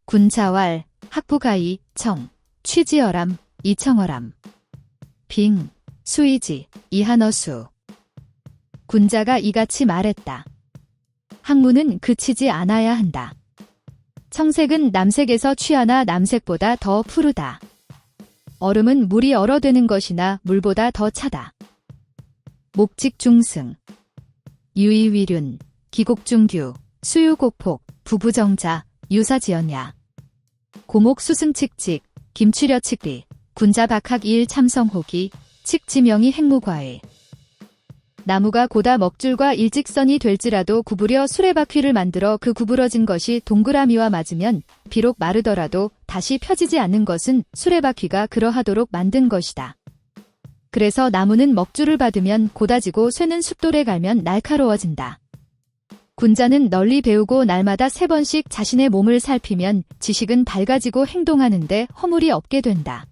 군자왈, 학부가이, 청, 취지어람, 이청어람. 빙, 수이지, 이한어수. 군자가 이같이 말했다. 학문은 그치지 않아야 한다. 청색은 남색에서 취하나 남색보다 더 푸르다. 얼음은 물이 얼어되는 것이나 물보다 더 차다. 목직중승, 유이위륜, 기곡중규, 수유곡폭, 부부정자, 유사지연야. 고목수승칙직, 김취려칙리, 군자박학 이일 참성호기, 칙지명이 행무과일. 나무가 고다 먹줄과 일직선이 될지라도 구부려 수레바퀴를 만들어 그 구부러진 것이 동그라미와 맞으면 비록 마르더라도 다시 펴지지 않는 것은 수레바퀴가 그러하도록 만든 것이다. 그래서 나무는 먹줄을 받으면 고다지고 쇠는 숫돌에 갈면 날카로워진다. 군자는 널리 배우고 날마다 3번씩 자신의 몸을 살피면 지식은 밝아지고 행동하는데 허물이 없게 된다.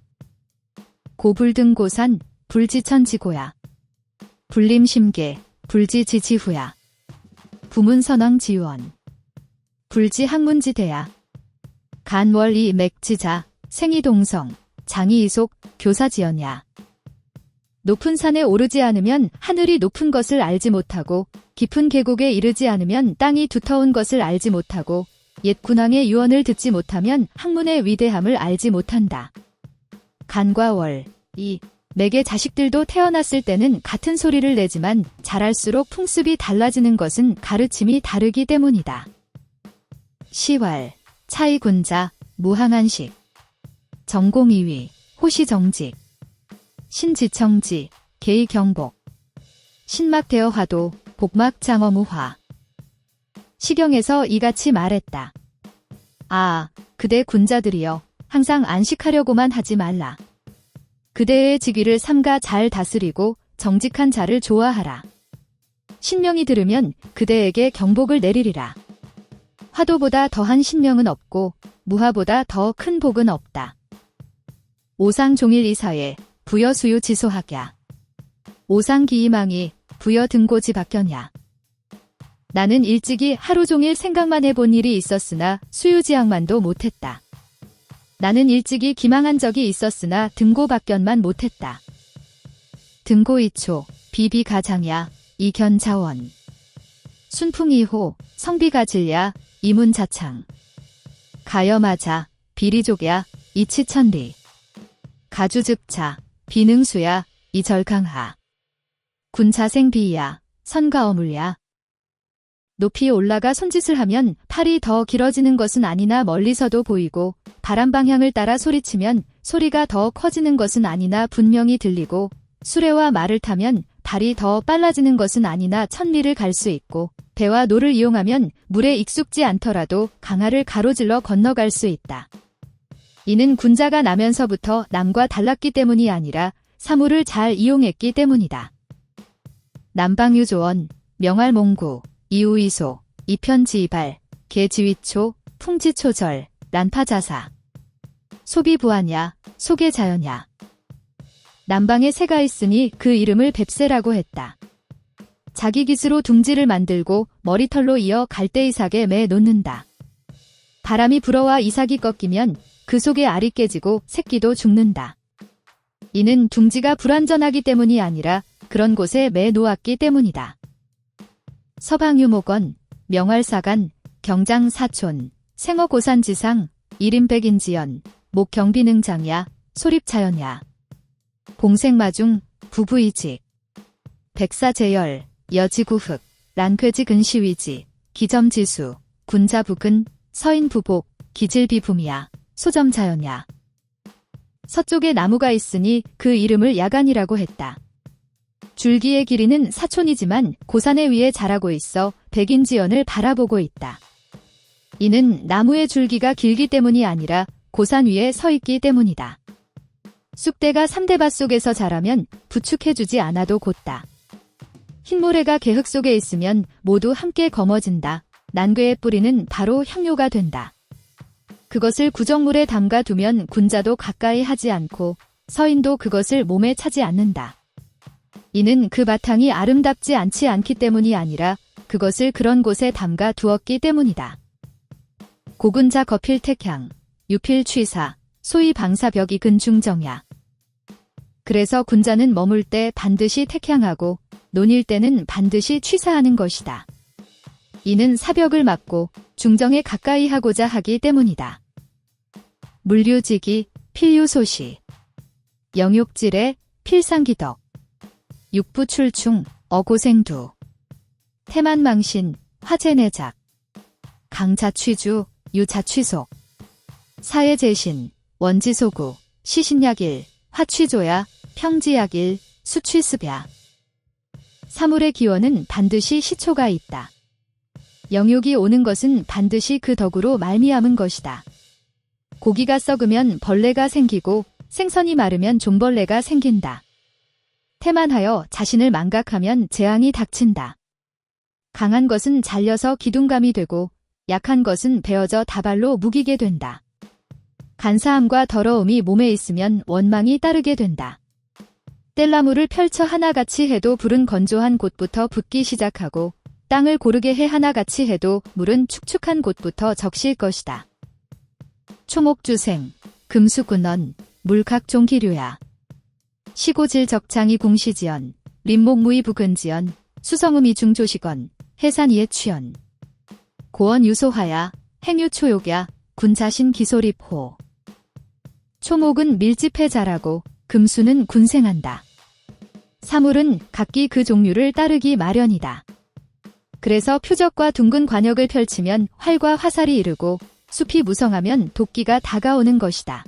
고불등고산, 불지천지고야. 불림심계, 불지지지후야. 부문선왕지원. 불지학문지대야. 간월이 맥지자, 생이동성, 장이이속, 교사지연야. 높은 산에 오르지 않으면 하늘이 높은 것을 알지 못하고 깊은 계곡에 이르지 않으면 땅이 두터운 것을 알지 못하고 옛 군왕의 유언을 듣지 못하면 학문의 위대함을 알지 못한다. 간과 월, 이 맥의 자식들도 태어났을 때는 같은 소리를 내지만 자랄수록 풍습이 달라지는 것은 가르침이 다르기 때문이다. 시왈, 차이군자, 무항한식. 정공이위, 호시정직. 신지청지, 계의경복. 신막대어화도, 복막장어무화. 시경에서 이같이 말했다. 아, 그대 군자들이여, 항상 안식하려고만 하지 말라. 그대의 직위를 삼가 잘 다스리고 정직한 자를 좋아하라. 신명이 들으면 그대에게 경복을 내리리라. 화도보다 더한 신명은 없고 무화보다 더 큰 복은 없다. 오상종일 이사에 부여수유 지소학야. 오상기이망이 부여등고지 박견야. 나는 일찍이 하루 종일 생각만 해본 일이 있었으나 수유지학만도 못했다. 나는 일찍이 기망한 적이 있었으나 등고박견만 못했다. 등고이초, 비비가장야, 이견자원. 순풍이호, 성비가질야, 이문자창. 가여마자, 비리족야, 이치천리. 가주즉차, 비능수야, 이절강하. 군자생비야, 선가어물야. 높이 올라가 손짓을 하면 팔이 더 길어지는 것은 아니나 멀리서도 보이고 바람 방향을 따라 소리치면 소리가 더 커지는 것은 아니나 분명히 들리고 수레와 말을 타면 발이 더 빨라지는 것은 아니나 천리를 갈 수 있고 배와 노를 이용하면 물에 익숙지 않더라도 강하를 가로질러 건너갈 수 있다. 이는 군자가 나면서부터 남과 달랐기 때문이 아니라 사물을 잘 이용했기 때문이다. 남방유조원, 명할몽구, 이우이소, 이편지이발, 개지위초, 풍지초절, 란파자사. 소비부하냐, 소개자연야. 남방에 새가 있으니 그 이름을 뱁새라고 했다. 자기 깃으로 둥지를 만들고 머리털로 이어 갈대이삭에 매 놓는다. 바람이 불어와 이삭이 꺾이면 그 속에 알이 깨지고 새끼도 죽는다. 이는 둥지가 불완전하기 때문이 아니라 그런 곳에 매 놓았기 때문이다. 서방유목원, 명활사간, 경장사촌, 생어고산지상, 일인백인지연, 목경비능장야, 소립자연야. 봉생마중, 부부이직. 백사제열, 여지구흑, 란쾌지근시위지, 기점지수, 군자북은, 서인부복, 기질비붐이야, 소점자연야. 서쪽에 나무가 있으니 그 이름을 야간이라고 했다. 줄기의 길이는 사촌이지만 고산의 위에 자라고 있어 백인지연을 바라보고 있다. 이는 나무의 줄기가 길기 때문이 아니라 고산 위에 서 있기 때문이다. 쑥대가 삼대밭 속에서 자라면 부축해주지 않아도 곧다. 흰모래가 개흙 속에 있으면 모두 함께 거머진다. 난괴의 뿌리는 바로 향료가 된다. 그것을 구정물에 담가 두면 군자도 가까이 하지 않고 서인도 그것을 몸에 차지 않는다. 이는 그 바탕이 아름답지 않지 않기 때문이 아니라 그것을 그런 곳에 담가 두었기 때문이다. 고군자 거필택향, 유필취사, 소위 방사벽이 근중정야. 그래서 군자는 머물 때 반드시 택향하고 논일 때는 반드시 취사하는 것이다. 이는 사벽을 막고 중정에 가까이 하고자 하기 때문이다. 물류지기, 필유소시, 영육질의 필상기덕, 육부출충, 어고생두, 태만망신, 화재내작, 강자취주, 유자취속, 사해재신, 원지소구, 시신약일, 화취조야, 평지약일, 수취습야. 사물의 기원은 반드시 시초가 있다. 영육이 오는 것은 반드시 그 덕으로 말미암은 것이다. 고기가 썩으면 벌레가 생기고 생선이 마르면 종벌레가 생긴다. 태만하여 자신을 망각하면 재앙이 닥친다. 강한 것은 잘려서 기둥감이 되고 약한 것은 베어져 다발로 무기게 된다. 간사함과 더러움이 몸에 있으면 원망이 따르게 된다. 뗄나무를 펼쳐 하나같이 해도 불은 건조한 곳부터 붙기 시작하고 땅을 고르게 해 하나같이 해도 물은 축축한 곳부터 적실 것이다. 초목주생, 금수군언, 물각종기류야. 시고질적창이 공시지연, 림목무이 부근지연, 수성음이 중조시건, 해산이의 취연. 고원 유소하야, 행유초욕야, 군자신 기소립호. 초목은 밀집해 자라고 금수는 군생한다. 사물은 각기 그 종류를 따르기 마련이다. 그래서 표적과 둥근 관역을 펼치면 활과 화살이 이르고 숲이 무성하면 도끼가 다가오는 것이다.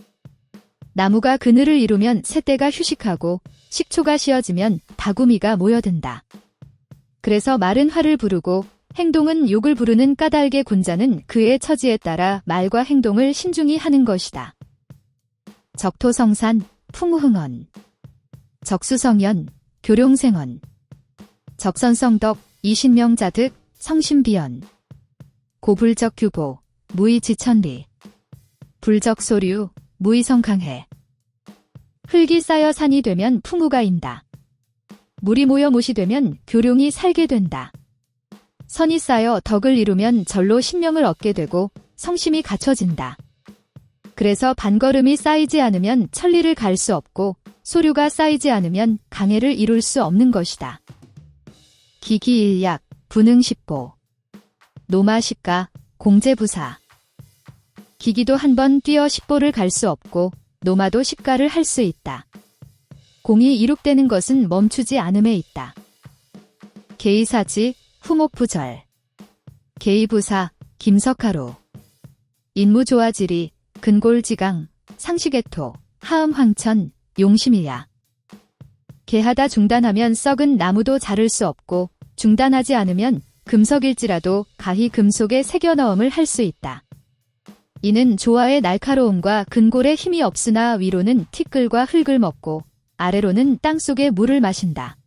나무가 그늘을 이루면 새떼가 휴식하고 식초가 씌어지면 다구미가 모여든다. 그래서 말은 화를 부르고 행동은 욕을 부르는 까닭의 군자는 그의 처지에 따라 말과 행동을 신중히 하는 것이다. 적토성산, 풍흥언, 적수성연, 교룡생언, 적선성덕, 이신명자득, 성심비연, 고불적규보, 무의지천리, 불적소류, 무의성강해. 흙이 쌓여 산이 되면 풍우가 인다. 물이 모여 못이 되면 교룡이 살게 된다. 선이 쌓여 덕을 이루면 절로 신명을 얻게 되고 성심이 갖춰진다. 그래서 반걸음이 쌓이지 않으면 천리를 갈 수 없고 소류가 쌓이지 않으면 강해를 이룰 수 없는 것이다. 기기일약, 분응십보, 노마십가, 공제부사. 기기도 한 번 뛰어 십보를 갈 수 없고 노마도 십가를 할 수 있다. 공이 이룩되는 것은 멈추지 않음에 있다. 계이사지, 후목부절, 계이부사, 김석하로, 인무조화지리, 근골지강, 상시개토, 하음황천, 용심이야. 개하다 중단하면 썩은 나무도 자를 수 없고 중단하지 않으면 금석일지라도 가히 금속에 새겨 넣음을 할 수 있다. 이는 조화의 날카로움과 근골의 힘이 없으나 위로는 티끌과 흙을 먹고 아래로는 땅속의 물을 마신다.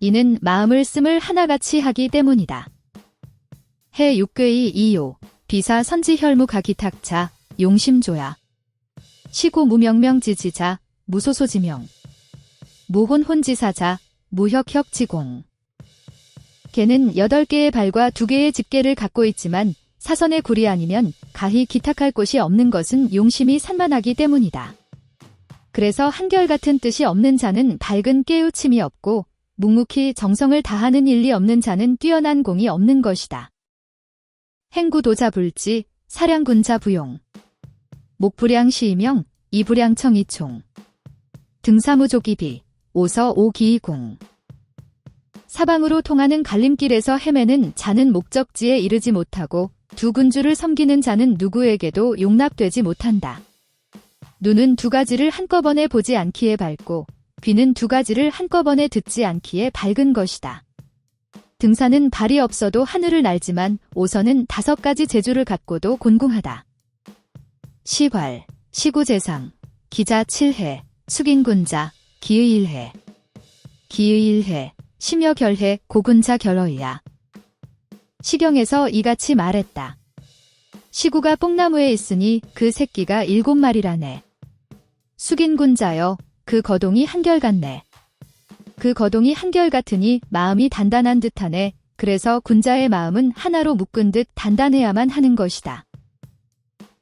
이는 마음을 씀을 하나같이 하기 때문이다. 해 육괴이 이요, 비사 선지혈무가 기탁자, 용심조야. 시고 무명명지지자, 무소소지명. 무혼혼지사자, 무혁혁지공. 개는 8개의 발과 2개의 집게를 갖고 있지만 사선의 굴이 아니면 가히 기탁할 곳이 없는 것은 용심이 산만하기 때문이다. 그래서 한결같은 뜻이 없는 자는 밝은 깨우침이 없고 묵묵히 정성을 다하는 일이 없는 자는 뛰어난 공이 없는 것이다. 행구도자 불지, 사량군자 부용. 목부량 시이명, 이부량청 이총. 등사무조기비, 오서 오기이공. 사방으로 통하는 갈림길에서 헤매는 자는 목적지에 이르지 못하고 두 군주를 섬기는 자는 누구에게도 용납되지 못한다. 눈은 2가지를 한꺼번에 보지 않기에 밝고 귀는 2가지를 한꺼번에 듣지 않기에 밝은 것이다. 등산은 발이 없어도 하늘을 날지만 오서는 5가지 재주를 갖고도 곤궁하다. 시활, 시구재상, 기자 7해, 숙인군자, 기의일해. 기의일해, 심여결해, 고군자 결어이야. 시경에서 이같이 말했다. 시구가 뽕나무에 있으니 그 새끼가 7마리라네. 숙인군자여, 그 거동이 한결같네. 그 거동이 한결같으니 마음이 단단한 듯하네. 그래서 군자의 마음은 하나로 묶은 듯 단단해야만 하는 것이다.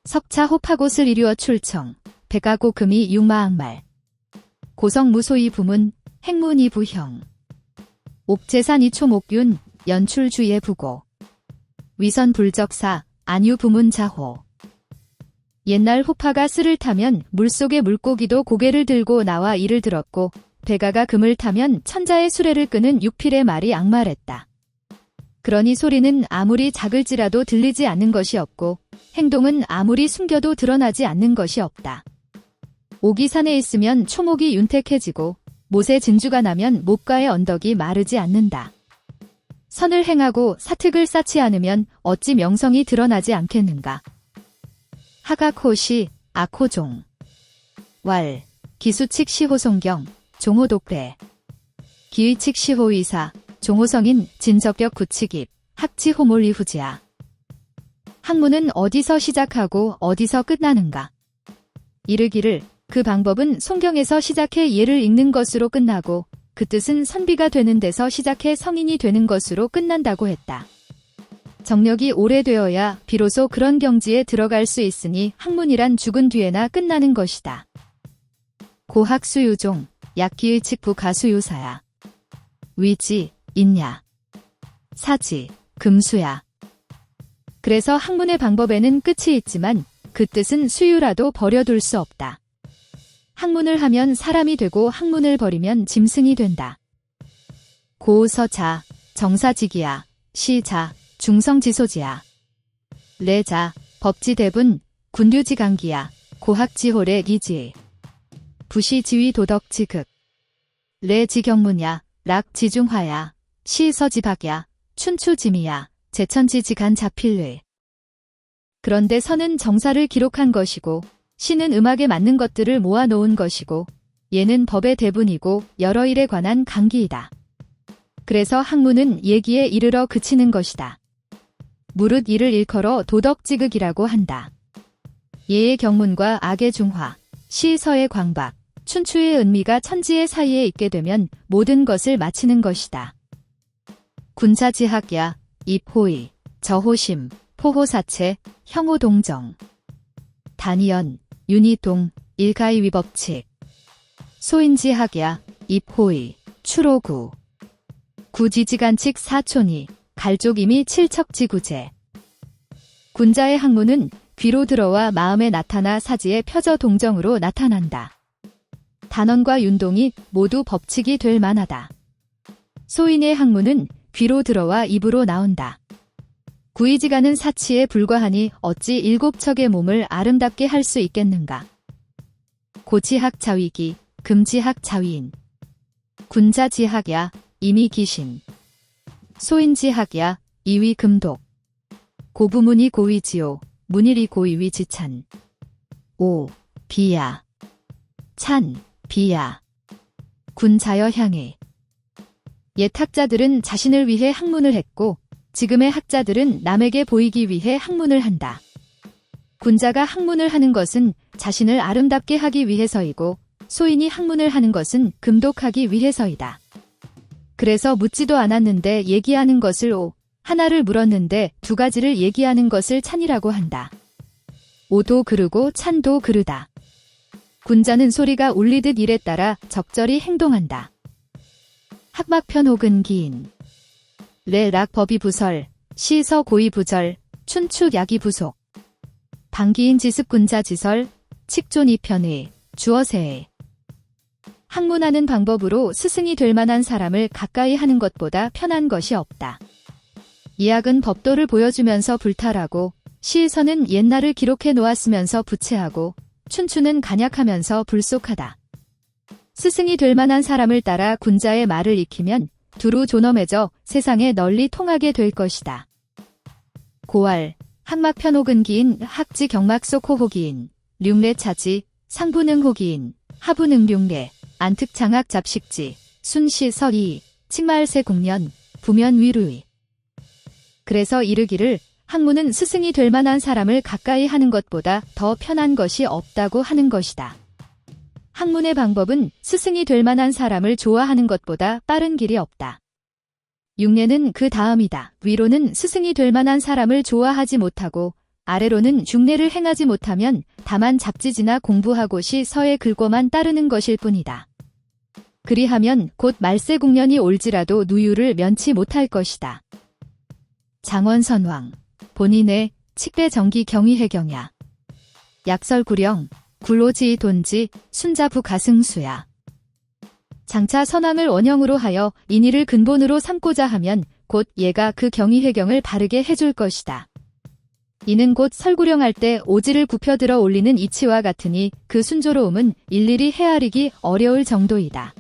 석차 호파곶을 이루어 출청, 백아고 금이 육마악말. 고성무소이 부문, 행문이 부형. 옥재산 이초목윤, 연출주의 부고. 위선 불적사, 안유 부문 자호. 옛날 호파가 쓸을 타면 물속의 물고기도 고개를 들고 나와 이를 들었고, 백아가 금을 타면 천자의 수레를 끄는 육필의 말이 악말했다. 그러니 소리는 아무리 작을지라도 들리지 않는 것이 없고, 행동은 아무리 숨겨도 드러나지 않는 것이 없다. 옥이 산에 있으면 초목이 윤택해지고, 못에 진주가 나면 목가의 언덕이 마르지 않는다. 선을 행하고 사특을 쌓지 않으면 어찌 명성이 드러나지 않겠는가. 하각호시, 악호종. 왈, 기수칙 시호송경, 종호독배. 기의칙 시호의사, 종호성인 진적격 구칙입, 학지호몰 이후지야. 학문은 어디서 시작하고 어디서 끝나는가. 이르기를 그 방법은 송경에서 시작해 예를 읽는 것으로 끝나고 그 뜻은 선비가 되는 데서 시작해 성인이 되는 것으로 끝난다고 했다. 정력이 오래되어야 비로소 그런 경지에 들어갈 수 있으니 학문이란 죽은 뒤에나 끝나는 것이다. 고학수유종, 약기의칙부 가수유사야. 위지, 있냐. 사지, 금수야. 그래서 학문의 방법에는 끝이 있지만 그 뜻은 수유라도 버려둘 수 없다. 학문을 하면 사람이 되고 학문을 버리면 짐승이 된다. 고서자, 정사직이야. 시자, 중성지소지야. 레자, 법지대분, 군류지강기야. 고학지호래 기지. 부시지위 도덕지극. 레지경문야. 락지중화야. 시서지박야. 춘추지미야. 제천지지간 자필뢰. 그런데 선은 정사를 기록한 것이고 시는 음악에 맞는 것들을 모아놓은 것이고 예는 법의 대분이고 여러 일에 관한 강기이다. 그래서 학문은 예기에 이르러 그치는 것이다. 무릇 이를 일컬어 도덕지극이라고 한다. 예의 경문과 악의 중화, 시서의 광박, 춘추의 은미가 천지의 사이에 있게 되면 모든 것을 마치는 것이다. 군사지학야, 입호의, 저호심, 포호사체, 형호동정. 단이연, 윤희동, 일가의위법칙. 소인지학야, 입호의, 추로구. 구지지간칙 사촌이, 갈족임이 칠척지구제. 군자의 학문은 귀로 들어와 마음에 나타나 사지의 표저 동정으로 나타난다. 단언과 윤동이 모두 법칙이 될 만하다. 소인의 학문은 귀로 들어와 입으로 나온다. 구이지가는 사치에 불과하니 어찌 일곱 척의 몸을 아름답게 할 수 있겠는가. 고지학 자위기, 금지학 자위인. 군자지학야, 이미 기신. 소인지학야, 이위 금독. 고부문이 고위지요, 문일이 고위위 지찬. 오, 비야. 찬, 비야. 군자여 향해. 옛 학자들은 자신을 위해 학문을 했고 지금의 학자들은 남에게 보이기 위해 학문을 한다. 군자가 학문을 하는 것은 자신을 아름답게 하기 위해서이고 소인이 학문을 하는 것은 금독하기 위해서이다. 그래서 묻지도 않았는데 얘기하는 것을 오, 하나를 물었는데 두 가지를 얘기하는 것을 찬이라고 한다. 오도 그르고 찬도 그르다. 군자는 소리가 울리듯 일에 따라 적절히 행동한다. 학막편 혹은 기인. 레락 법이 부설, 시서 고의 부절, 춘추 약이 부속. 방기인 지습 군자 지설, 칙존 이편의, 주어세의. 학문하는 방법으로 스승이 될 만한 사람을 가까이 하는 것보다 편한 것이 없다. 이학은 법도를 보여주면서 불탈하고 시서는 옛날을 기록해 놓았으면서 부채하고 춘추는 간약하면서 불속하다. 스승이 될 만한 사람을 따라 군자의 말을 익히면 두루 존엄해져 세상에 널리 통하게 될 것이다. 고알, 학막편 혹은 기인, 학지 경막 속 호호기인, 륭례 차지, 상부능 호기인, 하부능 륭례, 안특장학 잡식지, 순시 설이, 칙마을세 국년, 부면 위루이. 그래서 이르기를 학문은 스승이 될 만한 사람을 가까이 하는 것보다 더 편한 것이 없다고 하는 것이다. 학문의 방법은 스승이 될 만한 사람을 좋아하는 것보다 빠른 길이 없다. 융례는 그 다음이다. 위로는 스승이 될 만한 사람을 좋아하지 못하고 아래로는 중례를 행하지 못하면 다만 잡지지나 공부하고시 서에 긁고만 따르는 것일 뿐이다. 그리하면 곧 말세국년이 올지라도 누유를 면치 못할 것이다. 장원선왕 본인의 칙대 정기 경위해경야 약설구령 굴오지 돈지 순자부 가승수야. 장차 선왕을 원형으로 하여 인의를 근본으로 삼고자 하면 곧 얘가 그 경위해경을 바르게 해줄 것이다. 이는 곧 설구령할 때 오지를 굽혀들어 올리는 이치와 같으니 그 순조로움은 일일이 헤아리기 어려울 정도이다.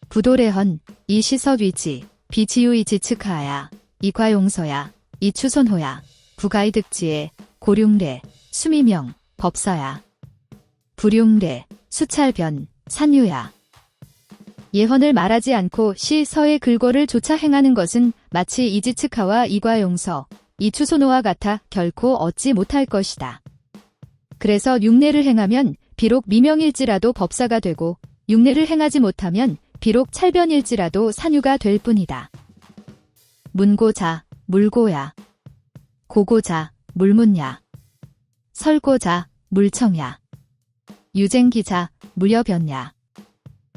부도래헌 이시석위지 비지유이지 측하야 이과용서야 이추손호야 부가이득지에 고룡례 수미명 법서야 불용례 수찰변 산유야. 예헌을 말하지 않고 시 서의 글고를 조차 행하는 것은 마치 이지측하와 이과용서 이추손호와 같아 결코 얻지 못할 것이다. 그래서 육례를 행하면 비록 미명일지라도 법사가 되고 육례를 행하지 못하면 비록 찰변일지라도 산유가 될 뿐이다. 문고자 물고야 고고자 물문야 설고자 물청야 유쟁기자 무여변야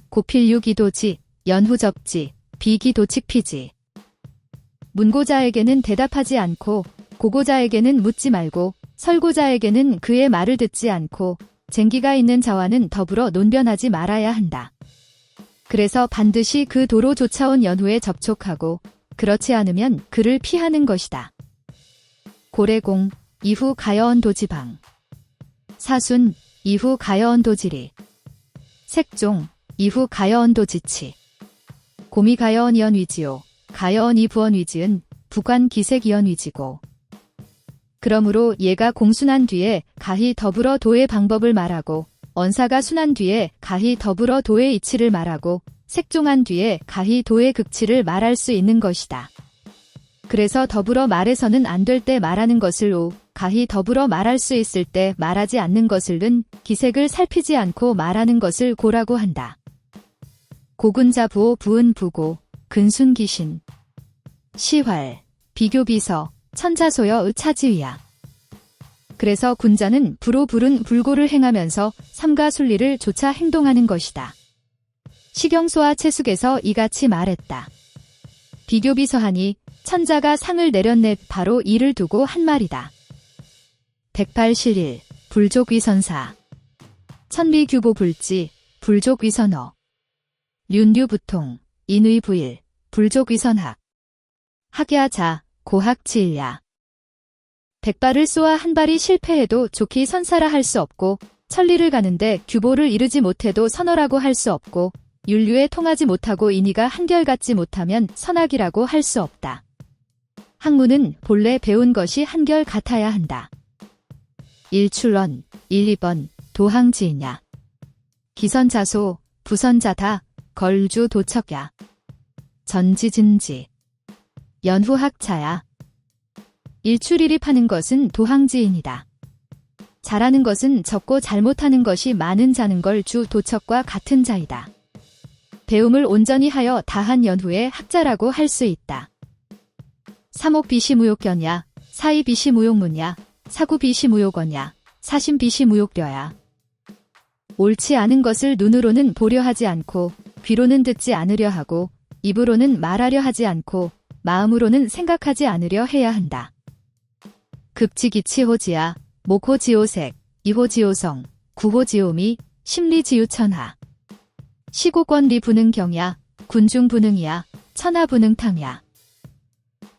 고필유기도지 연후접지 비기도칙피지. 문고자에게는 대답하지 않고 고고자에게는 묻지 말고 설고자에게는 그의 말을 듣지 않고 쟁기가 있는 자와는 더불어 논변하지 말아야 한다. 그래서 반드시 그 도로 쫓아온 연후에 접촉하고 그렇지 않으면 그를 피하는 것이다. 고래공 이후 가여언 도지방 사순 이후 가여언 도지리 색종 이후 가여언 도지치 고미 가여언 이언위지요 가여언 이부언 위지은 부관 기색 이언 위지고. 그러므로 얘가 공순한 뒤에 가히 더불어 도의 방법을 말하고 언사가 순한 뒤에 가히 더불어 도의 이치를 말하고 색종한 뒤에 가히 도의 극치를 말할 수 있는 것이다. 그래서 더불어 말해서는 안 될 때 말하는 것을 오, 가히 더불어 말할 수 있을 때 말하지 않는 것을 는 기색을 살피지 않고 말하는 것을 고라고 한다. 고군자 부호 부은 부고 근순기신 시활 비교비서 천자소여 의차지위야. 그래서 군자는 부로 부른 불고를 행하면서 삼가 순리를 조차 행동하는 것이다. 시경소와 채숙에서 이같이 말했다. 비교비서하니 천자가 상을 내렸네 바로 이를 두고 한 말이다. 108실일 불족위선사 천비규보 불지 불족위선어 윤류부통 인의부일 불족위선학 학야자 고학치일야. 100발을 쏘아 한 발이 실패해도 좋기 선사라 할 수 없고 천리를 가는데 규보를 이루지 못해도 선어라고 할 수 없고 윤류에 통하지 못하고 인의가 한결같지 못하면 선악이라고 할 수 없다. 학문은 본래 배운 것이 한결 같아야 한다. 1출원 1, 2번 도항지이냐. 기선자소 부선자다 걸주 도척야. 전지진지 연후학차야. 일출일입하는 것은 도항지인이다. 잘하는 것은 적고 잘못하는 것이 많은 자는 걸 주 도척과 같은 자이다. 배움을 온전히 하여 다한 연후의 학자라고 할 수 있다. 삼옥비시무욕견야, 사이비시무욕문야, 사구비시무욕언야, 사심비시무욕려야. 옳지 않은 것을 눈으로는 보려 하지 않고 귀로는 듣지 않으려 하고 입으로는 말하려 하지 않고 마음으로는 생각하지 않으려 해야 한다. 급지기치호지야, 목호지호색, 이호지호성, 구호지호미, 심리지유천하. 시고권리부능경야, 군중부능이야, 천하부능탕야.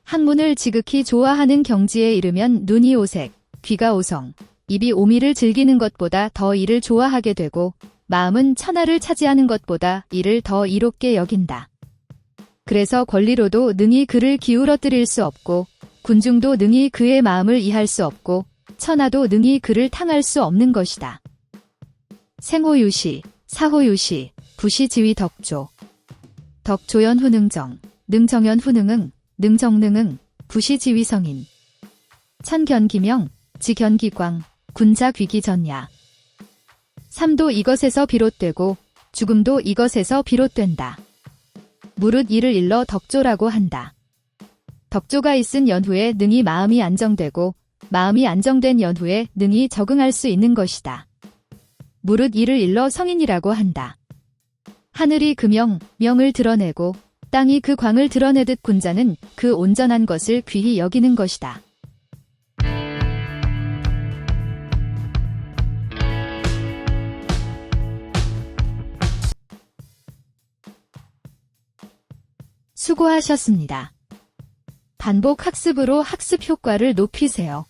학문을 지극히 좋아하는 경지에 이르면 눈이 오색, 귀가 오성, 입이 오미를 즐기는 것보다 더 이를 좋아하게 되고 마음은 천하를 차지하는 것보다 이를 더 이롭게 여긴다. 그래서 권리로도 능히 그를 기울어뜨릴 수 없고 군중도 능히 그의 마음을 이할 수 없고 천하도 능히 그를 탕할 수 없는 것이다. 생호유시, 사호유시, 부시지위 덕조. 덕조연 후능정, 능정연 후능응, 능정능응, 부시지위성인. 천견기명, 지견기광, 군자귀기전야. 삶도 이것에서 비롯되고 죽음도 이것에서 비롯된다. 무릇 이를 일러 덕조라고 한다. 덕조가 있은 연후에 능히 마음이 안정되고 마음이 안정된 연후에 능히 적응할 수 있는 것이다. 무릇 이를 일러 성인이라고 한다. 하늘이 그 명을 드러내고 땅이 그 광을 드러내듯 군자는 그 온전한 것을 귀히 여기는 것이다. 수고하셨습니다. 반복 학습으로 학습 효과를 높이세요.